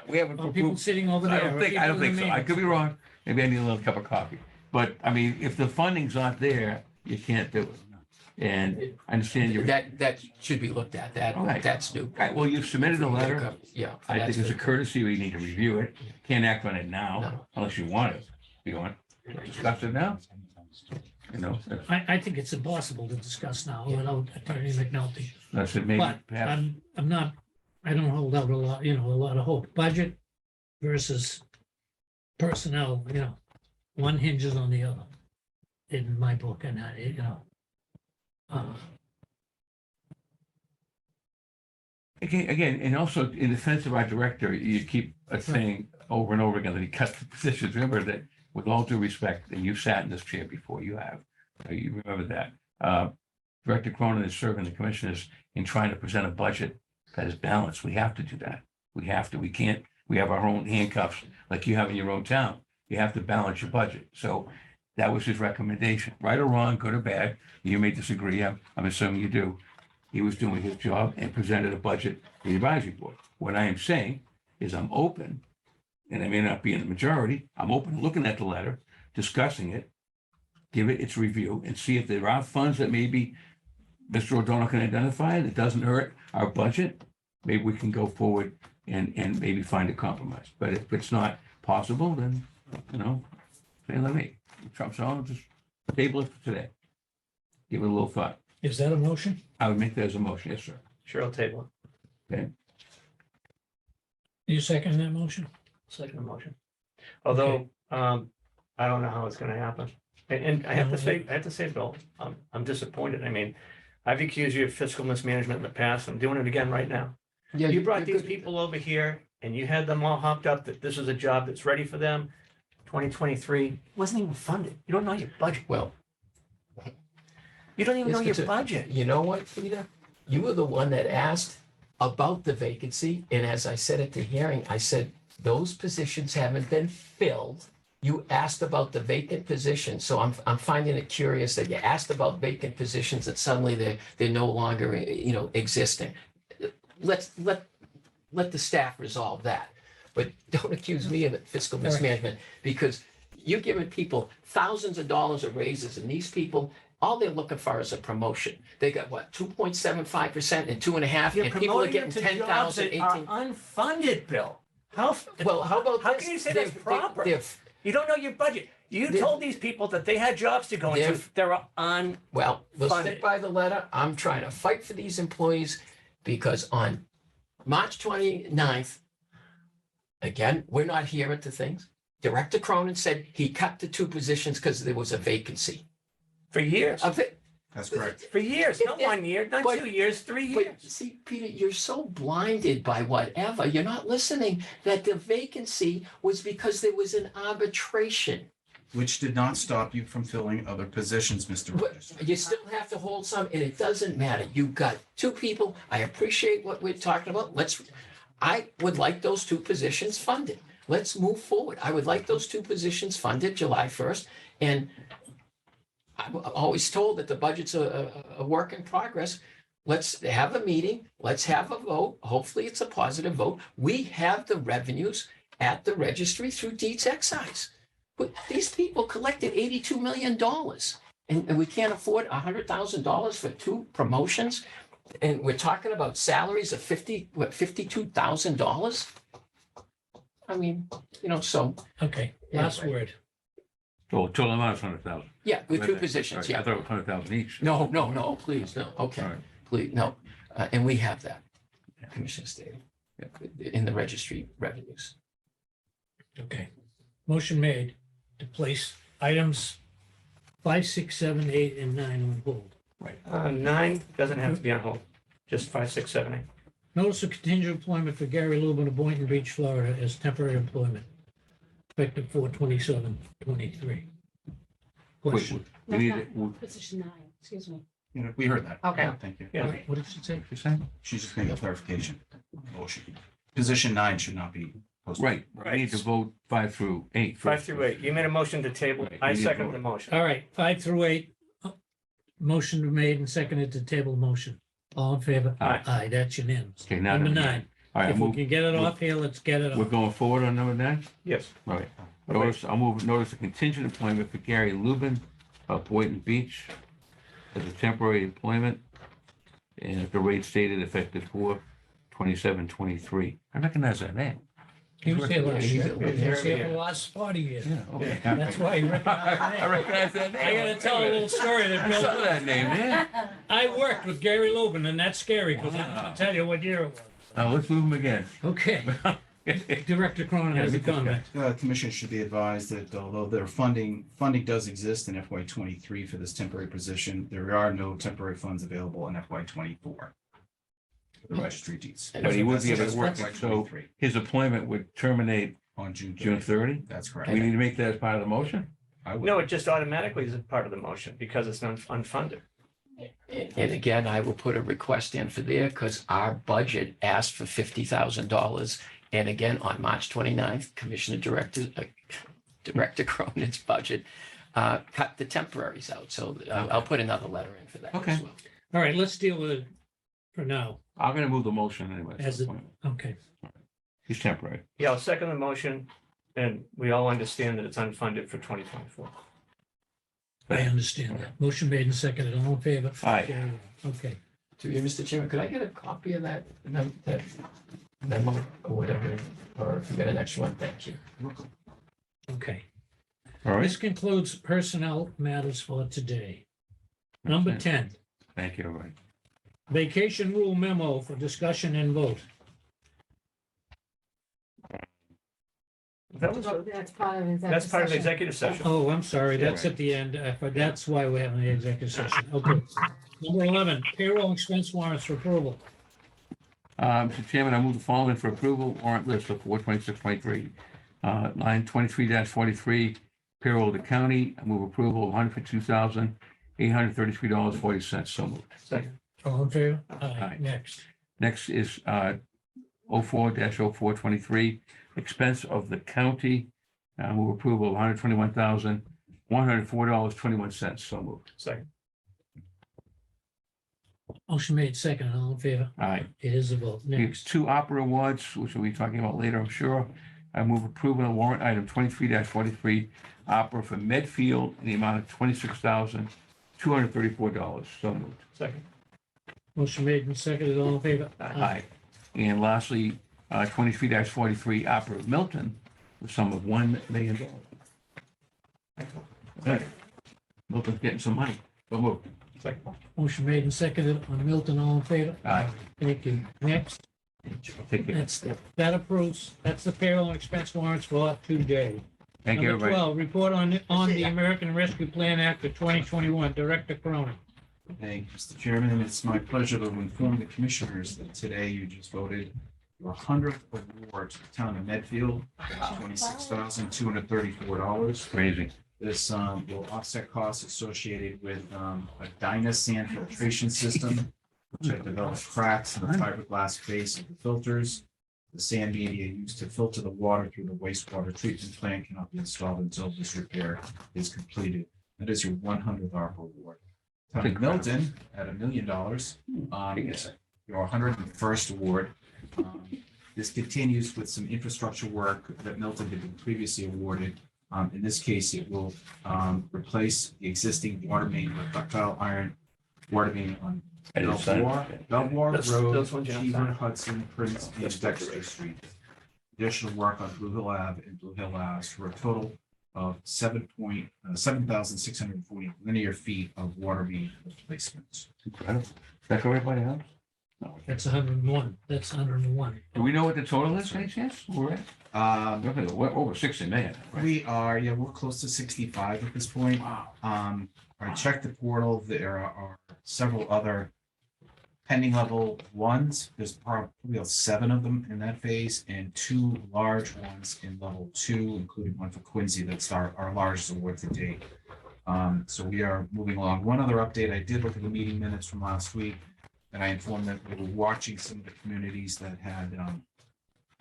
We haven't or people approved. sitting over I there. don't or think, I don't people in think the so. I could be meetings. wrong. Maybe I need a little cup of coffee. But I mean, if the funding's not there, you can't do it. And I understand you're, That should be looked at. Right. That's new. right, well, you've submitted a letter. Yeah. I think that's it's a good. courtesy. We need to review it. Can't act on it now No. unless you want it. You want to discuss it now? You know, I think it's impossible to discuss now without Attorney McNulty. that's it. Maybe But perhaps. I'm not, I don't hold out a lot, a lot of hope. Budget versus personnel, one hinges on the other in my book, and Again, and also in defense of our director, you keep saying over and over again that he cut the positions. Remember that, with all due respect, and you sat in this chair before, you have. You remember that. Director Cronin is serving the commissioners in trying to present a budget that is balanced. We have to do that. We have to. We can't. We have our own handcuffs like you have in your own town. You have to balance your budget. So that was his recommendation. Right or wrong, good or bad, you may disagree. I'm assuming you do. He was doing his job and presented a budget to the advisory board. What I am saying is I'm open, and I may not be in the majority. I'm open to looking at the letter, discussing it, give it its review, and see if there are funds that maybe Mr. O'Donnell can identify that doesn't hurt our budget. Maybe we can go forward and maybe find a compromise. But if it's not possible, then, say let me. Trump's on, just table it for today. Give it a little thought. is that a motion? I would make that as a motion, yes, sir. Sure, I'll table You second that motion? it. Second motion. Although, I don't know how it's going to happen. And I have to say, Bill, I'm disappointed. I mean, I've accused you of fiscal mismanagement in the past. I'm doing it again right now. Yeah, You brought you're these good. people over here and you had them all hopped up that this is a job that's ready for them. 2023 wasn't even funded. You don't know your budget. Well, You don't even know your Mr. budget. You know what, Peter? You were the one that asked about the vacancy, and as I said at the hearing, I said, those positions haven't been filled. You asked about the vacant positions, so I'm finding it curious that you asked about vacant positions and suddenly they're no longer, existing. Let the staff resolve that, but don't accuse me of fiscal All right. mismanagement, because you're giving people thousands of dollars of raises, and these people, all they're looking for is a promotion. They got what, 2.75% and 2.5%, You're and people are promoting getting them to jobs 10,000, that are 18. unfunded, Bill. How How about How this? can you say that's proper? They're- You don't know your budget. You They're- told these people that they had jobs to go into. They're on. Well, we'll Funded. stick by the letter. I'm trying to fight for these employees because on March 29th, again, we're not here at the things. Director Cronin said he cut the 2 positions because there was a vacancy. For years. Of it, That's correct. For years. Not 1 year, not But- 2 years, 3 but years. see, Peter, you're so blinded by whatever. You're not listening that the vacancy was because there was an arbitration. Which did not stop you from filling other positions, Mr. But Rogers. you still have to hold some, and it doesn't matter. You've got 2 people. I appreciate what we're talking about. I would like those 2 positions funded. Let's move forward. I would like those 2 positions funded July 1st. And I'm always told that the budget's a work in progress. Let's have a meeting. Let's have a vote. Hopefully it's a positive vote. We have the revenues at the registry through deeds excise. But these people collected $82 million, and we can't afford $100,000 for 2 promotions. And we're talking about salaries of $52,000. I mean, so, Okay, last Anyway. word. So total amount is 100,000. yeah, with 2 positions, I yeah. thought it was 100,000 each. No, please, no, okay, All right. please, no. And we have that, Commissioner Staley, in the registry revenues. Okay. Motion made to place items 5, 6, 7, 8, and 9 on hold. 9 doesn't have to be on hold. Just 5, 6, 7, 8. Notice of contingent employment for Gary Lubin of Boynton Beach, Florida, as temporary employment, effective 4/27/23. question. We need, Position 9, excuse me. You know, we heard that. Okay. Yeah, thank you. Yeah. What did she say? you saying? She's just making a clarification. Motion. Position 9 should not be posted. Right, we need to vote 5 through 8. 5 through 8. You made a motion to table. Right, I we need to second vote. the motion. All right, 5 through 8. Motion made and seconded to table motion. All in favor? Aye. Aye, that's unanimous. Okay, now. Number that we- 9. All right, If we can get it move- off here, let's get it we're off. going forward on number 9? Yes. All right. I'll move notice of contingent employment for Gary Lubin of Boynton Beach as a temporary employment. And at the rate stated effective 4/27/23. I recognize that name. He was here last year. He's- He was here for the last 40 years. Yeah, okay. That's why he recognized the I name. recognize that name. I gotta tell a little story that I saw Bill, that name, man. I worked with Gary Lubin, and that's scary, because I'm gonna tell you what year it was. Let's move him again. Okay, Director Cronin has a comment. Commission should be advised that although their funding does exist in FY 23 for this temporary position, there are no temporary funds available in FY 24 for the registry deeds. But he would be able to work, That's so FY23 his appointment would terminate on June June 30. 30? That's Do correct. we need to make that as part of the motion? I would. No, it just automatically is a part of the motion because it's unfunded. And again, I will put a request in for there because our budget asked for $50,000. And again, on March 29th, Director Cronin's budget cut the temporaries out. So I'll put another letter in for that Okay. as well. All right, let's deal with it for now. I'm gonna move the motion anyway. As it- Okay, He's temporary. Yeah, I'll second the motion, and we all understand that it's unfunded for 2024. I understand that. Motion made and seconded. All in favor? Aye. Okay, To you, Mr. Chairman, could I get a copy of that memo or whatever, or if you get an extra one, thank you. okay. All right. This concludes personnel matters for today. Number 10, Thank you, all right. vacation rule memo for discussion and vote. That was, That's part of that's part of the executive session. Oh, I'm sorry, that's at the end. But that's why we're having the executive session. Okay. Number 11, payroll expense warrants for approval. Mr. Chairman, I move the following for approval, warrant list for 4/26/23. Line 23-43, payroll to county, I move approval of $152,833.40. So moved. Second. All in favor? Aye. Next. Next is 04-0423, expense of the county, I move approval of $121,104.21. So moved. Second. Motion made second. All in favor? All right. It is a vote. Next, Next. 2 opera awards, which we'll be talking about later, I'm sure. I move approval of warrant item 23-43, opera for Medfield in the amount of $26,234. So moved. Second. Motion made and seconded. All in favor? Aye. And lastly, 23-43, opera of Milton, the sum of $1 million. Okay. Milton's getting some money. So moved. Second. Motion made and seconded on Milton. All in favor? Aye. Thank you. Next, Take care. that approves. That's the payroll and expense warrants for today. Thank you, Number everybody. 12, report on the American Rescue Plan Act of 2021. Director Cronin. Thank you, Mr. Chairman. It's my pleasure to inform the commissioners that today you just voted your 100th award to the town of Medfield, $26,234. Crazy. This will offset costs associated with a Dyna sand filtration system, which had developed cracks in the fiberglass face of the filters. The sand media used to filter the water through the wastewater treatment plant cannot be installed until this repair is completed. That is your 100th ARPA award. Town of Milton at $1 million. Is your 101st award. This continues with some infrastructure work that Milton had been previously awarded. In this case, it will replace the existing water main with ductile iron water main on I didn't sign it. Belvoir Those Road, ones you don't Cheever, sign. Hudson, Prince, and Dexter Street. Additional work on Blue Hill Ave and Blue Hill Ave for a total of 7,640 linear feet of water main replacements. Incredible. Is that for everybody else? No. That's 101. That's 101. Do we know what the total is, any chance? We're at, we're over 60 million. right? We are, yeah, we're close to 65 at this point. Wow. I checked the portal. There are several other pending level ones. There's probably 7 of them in that phase and 2 large ones in level 2, including one for Quincy. That's our largest award to date. So we are moving along. One other update, I did look at the meeting minutes from last week, and I informed that we were watching some of the communities that had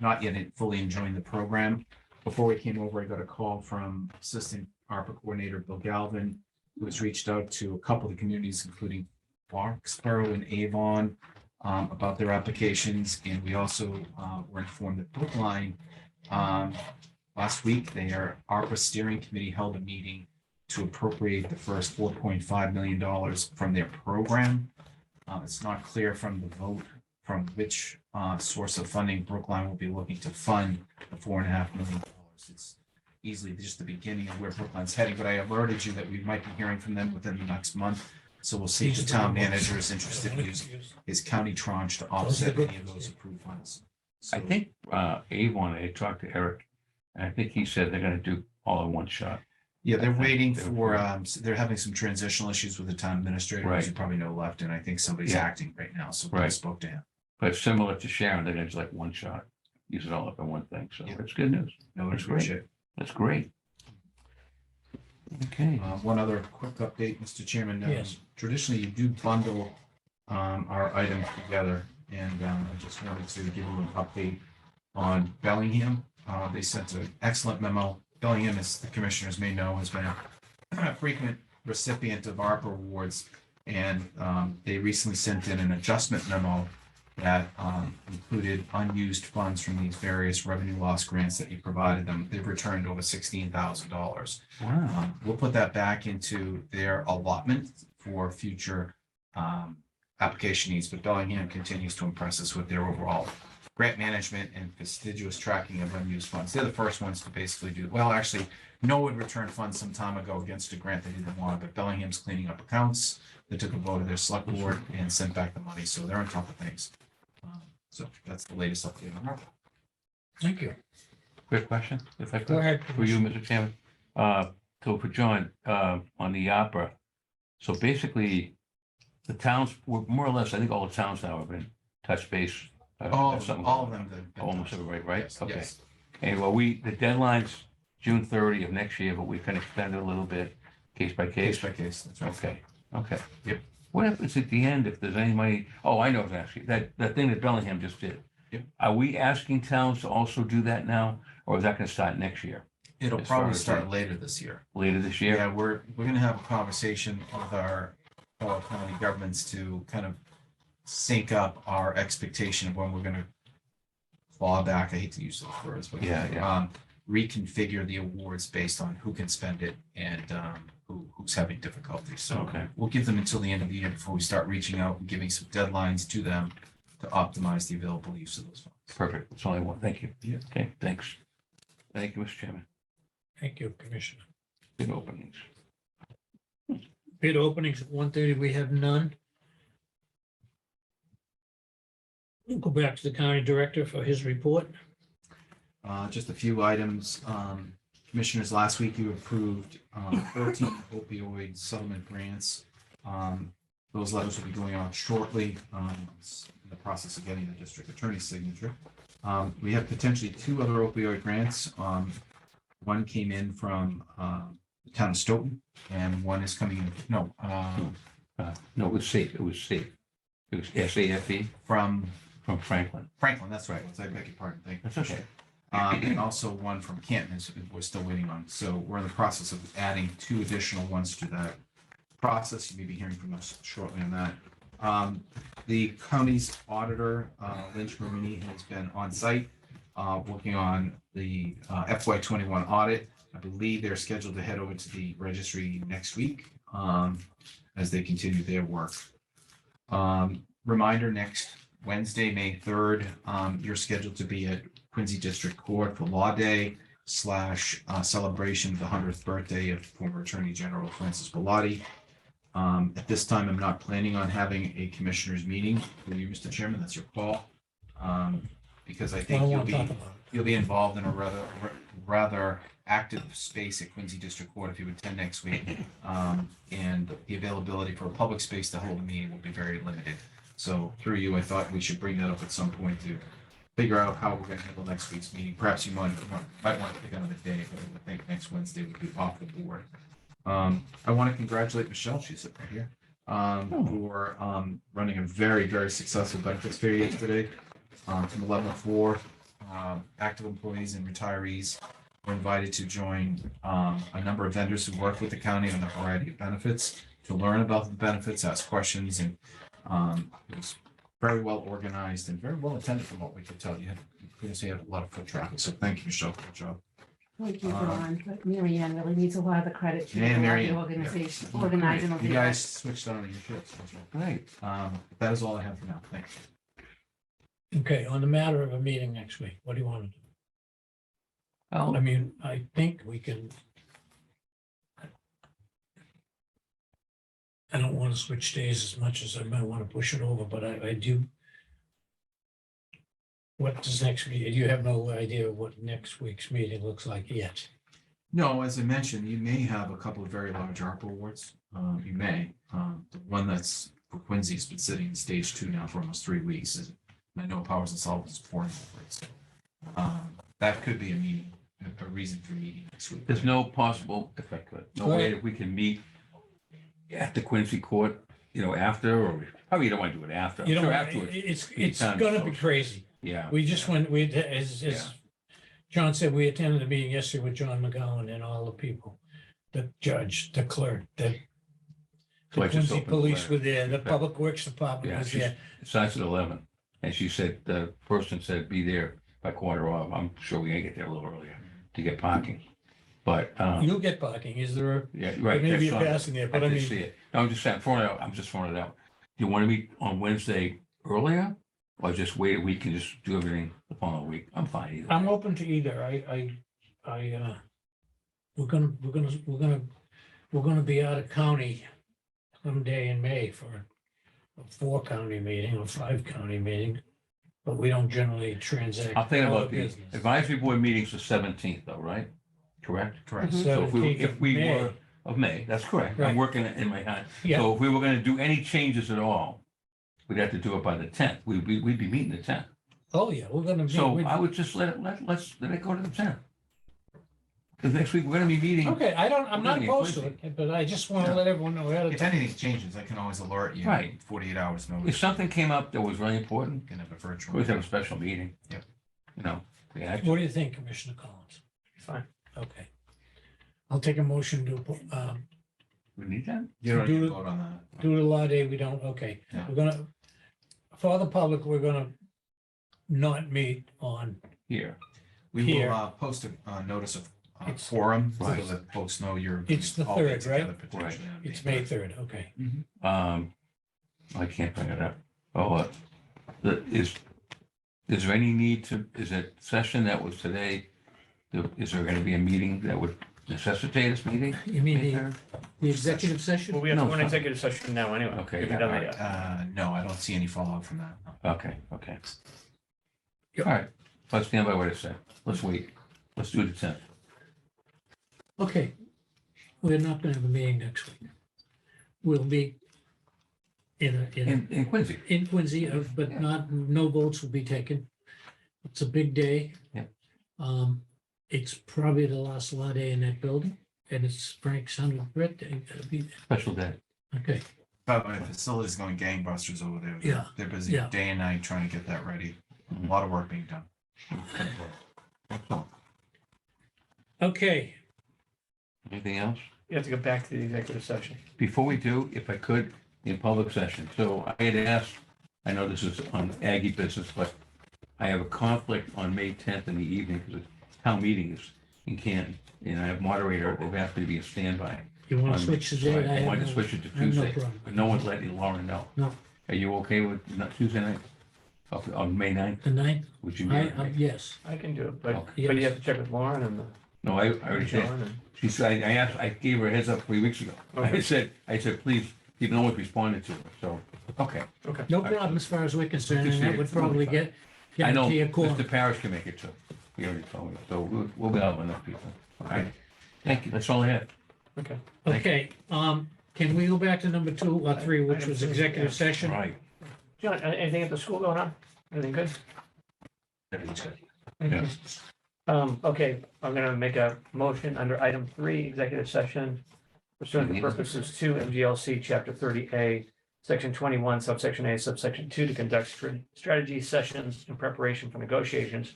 not yet fully enjoying the program. Before we came over, I got a call from Assistant ARPA Coordinator Bill Galvin, who has reached out to a couple of the communities, including Foxborough and Avon, about their applications. And we also were informed that Brookline, last week, their ARPA Steering Committee held a meeting to appropriate the first $4.5 million from their program. It's not clear from the vote from which source of funding Brookline will be looking to fund the $4.5 million. It's easily just the beginning of where Brookline's heading, but I alerted you that we might be hearing from them within the next month. So we'll see if the town manager is interested in using his county tranche to offset any of those approved funds. So, I think Avon, I talked to Eric, and I think he said they're gonna do all in one shot. yeah, they're waiting They're- for, they're having some transitional issues with the town administrator, as you Right. probably know, left, and I think somebody's Yeah. acting right now, so I Right. spoke to him. But similar to Sharon, they're gonna just like one shot, use it all up in one thing. So Yeah. it's good news. No, I That's great. appreciate it. That's great. Okay. One other quick update, Mr. Chairman. Yes. Traditionally, you do bundle our items together, and I just wanted to give you an update on Bellingham. They sent an excellent memo. Bellingham, as the commissioners may know, has been a frequent recipient of ARPA awards, and they recently sent in an adjustment memo that included unused funds from these various revenue loss grants that you provided them. They've returned over $16,000. Wow. We'll put that back into their allotment for future application needs, but Bellingham continues to impress us with their overall grant management and fastidious tracking of unused funds. They're the first ones to basically do, well, actually, Norwood returned funds some time ago against a grant they didn't want, but Bellingham's cleaning up accounts. They took a vote of their select board and sent back the money, so they're on top of things. So that's the latest update on ARPA. Thank you. Quick question, if I Go could, ahead. for you, Mr. Chairman. So for John, on the opera, so basically, the towns, were more or less, I think all the towns now have been touch base. All have something of going on. them. have been Almost done. everybody, right? Yes, Okay. yes. And well, the deadline's June 30 of next year, but we can extend it a little bit, case by Case case. by case, that's right. Okay, okay. Yep. What happens at the end if there's any money? Oh, I know, actually, that thing that Bellingham just did. Yep. Are we asking towns to also do that now, or is that gonna start next year, It'll As far probably as start the- later this year. later this year? Yeah, we're gonna have a conversation with our fellow county governments to kind of sync up our expectation of when we're gonna claw back, I hate to use those words, but Yeah. reconfigure the awards based on who can spend it and who's having difficulty. So Okay. we'll give them until the end of the year before we start reaching out and giving some deadlines to them to optimize the available use of those funds. Perfect, that's all I want, thank you. Yeah. Okay, thanks. Thank you, Mr. Chairman. Thank you, Commissioner. Big openings. Bid openings at 1:30, we have none. We'll go back to the county director for his report. Just a few items. Commissioners, last week you approved 13 opioid settlement grants. Those letters will be going out shortly. It's in the process of getting the district attorney's signature. We have potentially two other opioid grants. One came in from the town of Stoughton, and one is coming in, no, No, it was safe, it was safe. It was SAFE from from Franklin. Franklin, that's right. I beg your pardon. Thank you. That's okay. And also one from Canton is we're still waiting on. So we're in the process of adding two additional ones to that process. You may be hearing from us shortly on that. The county's auditor, Lynch Marini, has been on site working on the FY21 audit. I believe they're scheduled to head over to the registry next week as they continue their work. Reminder, next Wednesday, May 3rd, you're scheduled to be at Quincy District Court for Law Day / celebration of the 100th birthday of former Attorney General Francis Bellotti. At this time, I'm not planning on having a commissioners meeting for you, Mr. Chairman. That's your call. Because I I think don't you'll want to be talk about it. you'll be involved in a rather active space at Quincy District Court if you attend next week. And the availability for a public space to hold a meeting will be very limited. So through you, I thought we should bring that up at some point to figure out how we're gonna handle next week's meeting. Perhaps you might want to pick another day, but I would think next Wednesday would be off the board. I want to congratulate Michelle, she's sitting right here, for running a very, very successful benefits fair yesterday. From 11 to 4, active employees and retirees were invited to join a number of vendors who work with the county on a variety of benefits to learn about the benefits, ask questions, and it was very well organized and very well attended from what we could tell. You had a lot of foot traffic, so thank you, Michelle, for the job. Thank you, John, but Mary Ann really needs a lot of the credit. She did Yeah, a lot of Mary the Ann. organization, Yeah. organizing of You the guys event. switched on your shifts. That's right. Right. That is all I have for now. Thanks. Okay, on the matter of a meeting next week, what do you want to do? Oh, I mean, I think we can. I don't want to switch days as much as I might want to push it over, but I do. What does next week, you have no idea what next week's meeting looks like yet? No, as I mentioned, you may have a couple of very large ARPA awards. You may. The one that's for Quincy's been sitting in stage 2 now for almost 3 weeks. And I know Powers and Sullivan's pouring over it. So, that could be a meeting, a reason for meeting next week. there's no possible, if I could, no Go way ahead. that we can meet at the Quincy Court, after, or we probably don't want to do it after. I'm You sure know, afterwards. it's time gonna be social. crazy. Yeah, We just went, as Yeah. John said, we attended a meeting yesterday with John McGowan and all the people, the judge, the clerk, the So I just Quincy opened the police letter. were there, the Okay. Public Works Department Yeah, was she's- there. it starts at 11, and she said, the person said, be there by 1:15. I'm sure we can get there a little earlier to get parking. But, You'll get parking, is there, yeah, right. maybe that's you're on- passing there, I but I did see mean, it. No, I'm just saying, I'm just throwing it out. Do you want to meet on Wednesday earlier? Or just wait a week and just do everything the following week? I'm fine either. I'm open to either. We're gonna be out of county someday in May for a 4-county meeting or 5-county meeting, but we don't generally transact. I'm thinking our about the business. advisory board meetings the 17th though, right? Correct? Correct. Mhm. So 17th if of we May. were, of May, that's correct. Right. I'm working it in my hand. Yeah, So if we were gonna do any changes at all, we'd have to do it by the 10th. We'd be meeting the 10th. oh, yeah, we're gonna be. So we'd- I would just let it go to the 10th. Because next week we're gonna be meeting. Okay, I'm not We're gonna get opposed to Quincy. it, but I just want to Yeah. let everyone know ahead of If time. anything changes, I can always alert you. Right. 48 hours If notice. something came up that was really important, You can have a we virtual. always have a special meeting. Yep. Yeah, What do you think, Commissioner Collins? Fine. Okay. I'll take a motion to, we need that? You don't need do to it- vote on that. do the law day, we don't, okay. Yeah. We're gonna, for the public, we're gonna not meet on, Here. We Here. will post a notice of It's- forum so Right. that folks know you're. It's the all 3rd, get together right? potentially on it's May May 3rd, okay. I can't bring it up. Is there any need to, is it session that was today? Is there gonna be a meeting that would necessitate this meeting? You mean May the, 3rd? the executive session? Well, we have No, to go in it's fine. executive session now anyway. Okay, If we yeah, don't all yet. No, I don't see any follow-up from that. no. Okay. Yep. All right, let's stand by what I said. Let's wait. Let's do the 10th. Okay, we're not gonna have a meeting next week. We'll be In Quincy. in Quincy, but no votes will be taken. It's a big day. Yeah. It's probably the last law day in that building, and it's Frank's 100th birthday. Special day. Okay, By the way, the facility's going gangbusters over there. Yeah. They're busy Yeah. day and night trying to get that ready. Mhm. A lot of work being done. Excellent. okay, Anything else? You have to go back to the executive session. Before we do, if I could, in public session, so I had asked, I know this is on Aggie business, but I have a conflict on May 10th in the evening because the town meeting is in Canton, and I have moderator, they've asked me to be a standby. you want on- to switch the so date? I wanted to have switch it to I have no Tuesday, problem. but no one's letting Lauren know. No. Are you okay with not Tuesday night? On May 9th, The 9th? would you? be okay? Yes, I can do it, but Okay. you have to check with Lauren and No, I already did. John and. She said, I asked, I gave her a heads up 3 weeks ago. I Okay. said, please, people no one's responded to her, so, okay. Okay. no problem as far as we're concerned, Just and that need would it probably fortified. I know guarantee a quorum. Mr. Parrish can make it too. He already told me, so we'll be out with enough people. All right, thank you, that's all I had. Okay. Thank you. Okay, can we go back to number 2 or 3, which was executive session? Right. John, anything at the school going on? Anything good? Everything's good. Okay. Okay, I'm gonna make a motion under item 3, executive session, pursuant to purposes 2 MGLC Chapter 30A, Section 21, subsection A, subsection 2, to conduct strategy sessions in preparation for negotiations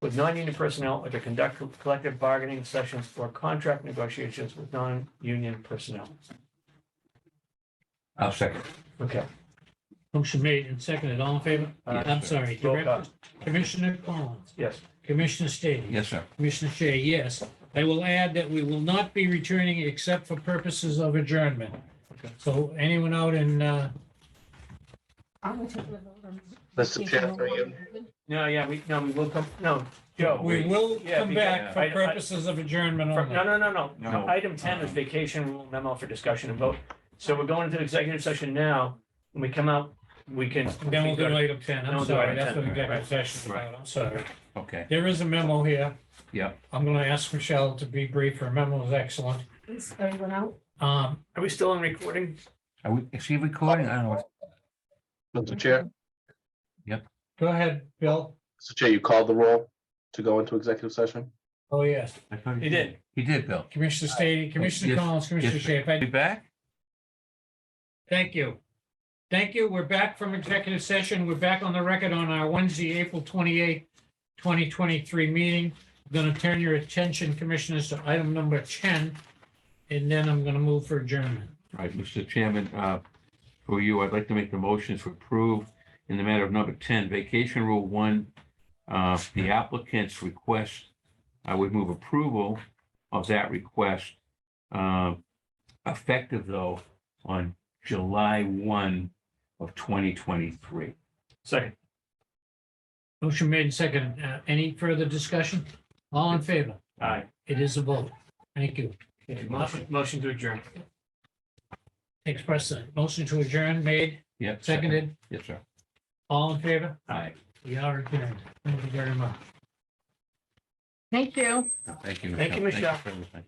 with non-union personnel or to conduct collective bargaining sessions or contract negotiations with non-union personnel. I'll second. Okay. Motion made and seconded. All in favor? Yes, I'm sir. sorry. Roll call. Director- Commissioner Collins, Yes. Commissioner Stady. Yes, sir. Commissioner Shea, yes. I will add that we will not be returning except for purposes of adjournment. Okay. So anyone out in, I'm gonna take the vote on- Mr. Chair, for you. No, yeah, we will come, no, Joe. we will Yeah, come because back for I- purposes of adjournment No, only. no. Item 10 is vacation rule memo for discussion and vote. So we're going into executive session now. When we come out, we can. Then we'll do item 10. Then I'm we'll do sorry. item That's 10. what executive Right. session is Right. about. I'm sorry. Okay, There is a memo here. Yep. I'm going to ask Michelle to be brief. Her memo is excellent. Is everyone out? Are we still on recording? is he recording? I don't know. Mr. Chair, Go ahead, Bill. Mr. Chair, you called the roll to go into executive session? Oh, yes. I thought He did. He did, Bill. Commissioner Stady, Commissioner Yes, Collins, Commissioner yes, Shea. If I Be back? Thank you. Thank you. We're back from executive session. We're back on the record on our Wednesday, April 28th, 2023 meeting. I'm going to turn your attention, Commissioners, to item number 10, and then I'm going to move for adjournment. Right, Mr. Chairman, for you, I'd like to make the motions to approve in the matter of number 10, vacation rule 1, the applicant's request. I would move approval of that request, effective though on July 1 of 2023. Second. Motion made and seconded. Any further discussion? All in favor? Aye. It is a vote. Thank you. Okay, Motion to adjourn. Takes precedent. Motion to adjourn made, Yep. seconded. Yes, sir. All in favor? Aye. We are adjourned. Thank you very much. Thank you. Thank you, Michelle. Thank you, Michelle. for everything.